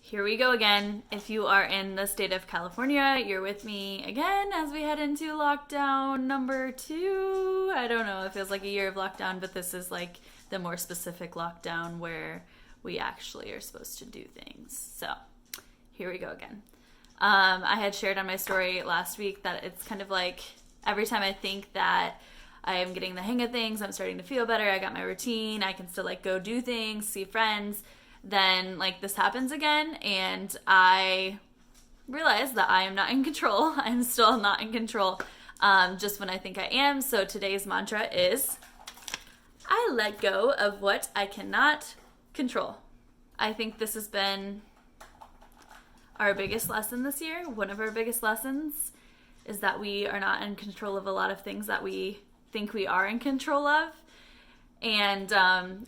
Here we go again. If you are in the state of California, you're with me again as we head into lockdown number 2. I don't know, it feels like a year of lockdown, but this is like the more specific lockdown where we actually are supposed to do things. So here we go again. I had shared on my story last week that it's kind of like every time I think that I am getting the hang of things, I'm starting to feel better, I got my routine, I can still like go do things, see friends, then like this happens again and I realize that I am not in control. I'm still not in control just when I think I am. So today's mantra is I let go of what I cannot control. I think this has been our biggest lesson this year. One of our biggest lessons is that we are not in control of a lot of things that we think we are in control of. And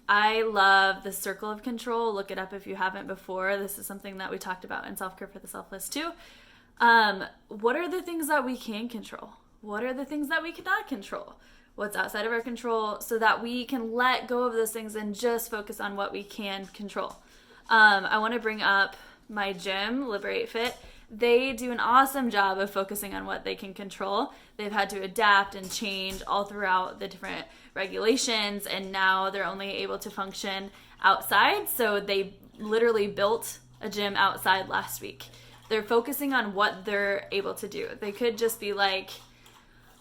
I love the circle of control. Look it up if you haven't before. This is something that we talked about in Self-Care for the Selfless too. What are the things that we can control? What are the things that we cannot control? What's outside of our control so that we can let go of those things and just focus on what we can control. I want to bring up my gym, Liberate Fit. They do an awesome job of focusing on what they can control. They've had to adapt and change all throughout the different regulations, and now they're only able to function outside. So they literally built a gym outside last week. They're focusing on what they're able to do. They could just be like,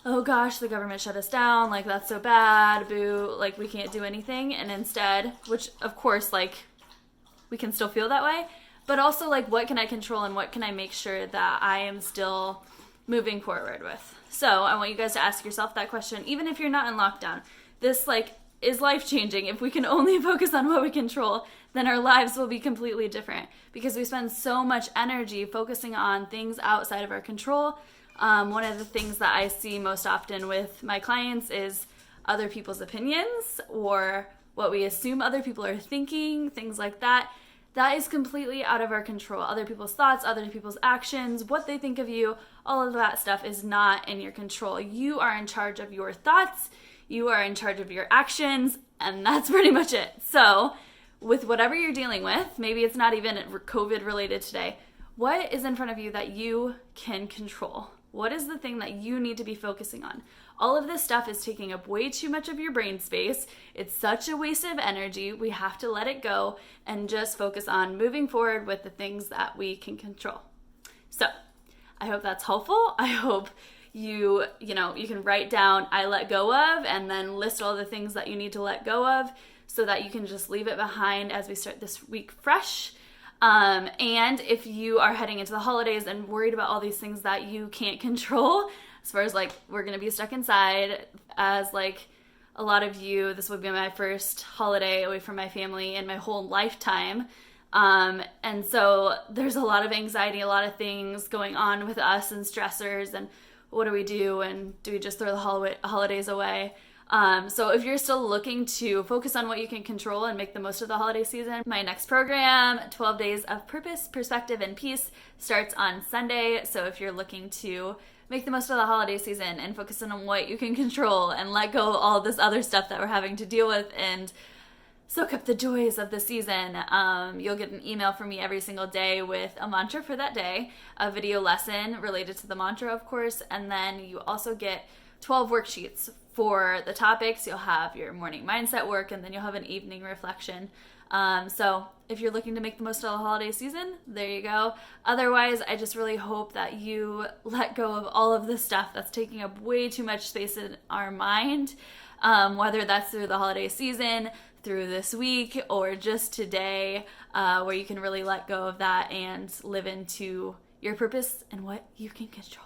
oh gosh, the government shut us down, like that's so bad, boo, like we can't do anything. And instead, which of course, like we can still feel that way, but also like what can I control and what can I make sure that I am still moving forward with? So I want you guys to ask yourself that question, even if you're not in lockdown. This like is life-changing. If we can only focus on what we control, then our lives will be completely different because we spend so much energy focusing on things outside of our control. One of the things that I see most often with my clients is other people's opinions or what we assume other people are thinking, things like that. That is completely out of our control. Other people's thoughts, other people's actions, what they think of you, all of that stuff is not in your control. You are in charge of your thoughts, you are in charge of your actions, and that's pretty much it. So, with whatever you're dealing with, maybe it's not even COVID related today, what is in front of you that you can control? What is the thing that you need to be focusing on? All of this stuff is taking up way too much of your brain space. It's such a waste of energy. We have to let it go and just focus on moving forward with the things that we can control. So I hope that's helpful. I hope you can write down I let go of and then list all the things that you need to let go of so that you can just leave it behind as we start this week fresh. And if you are heading into the holidays and worried about all these things that you can't control, as far as like we're going to be stuck inside, as like a lot of you, this would be my first holiday away from my family in my whole lifetime. And so there's a lot of anxiety, a lot of things going on with us and stressors and what do we do and do we just throw the holidays away? So if you're still looking to focus on what you can control and make the most of the holiday season, my next program, 12 Days of Purpose, Perspective, and Peace, starts on Sunday. So if you're looking to make the most of the holiday season and focus on what you can control and let go of all this other stuff that we're having to deal with and soak up the joys of the season, you'll get an email from me every single day with a mantra for that day, a video lesson related to the mantra, of course, and then you also get 12 worksheets for the topics. You'll have your morning mindset work and then you'll have an evening reflection. So if you're looking to make the most of the holiday season, there you go. Otherwise, I just really hope that you let go of all of this stuff that's taking up way too much space in our mind, whether that's through the holiday season, through this week, or just today, where you can really let go of that and live into your purpose and what you can control.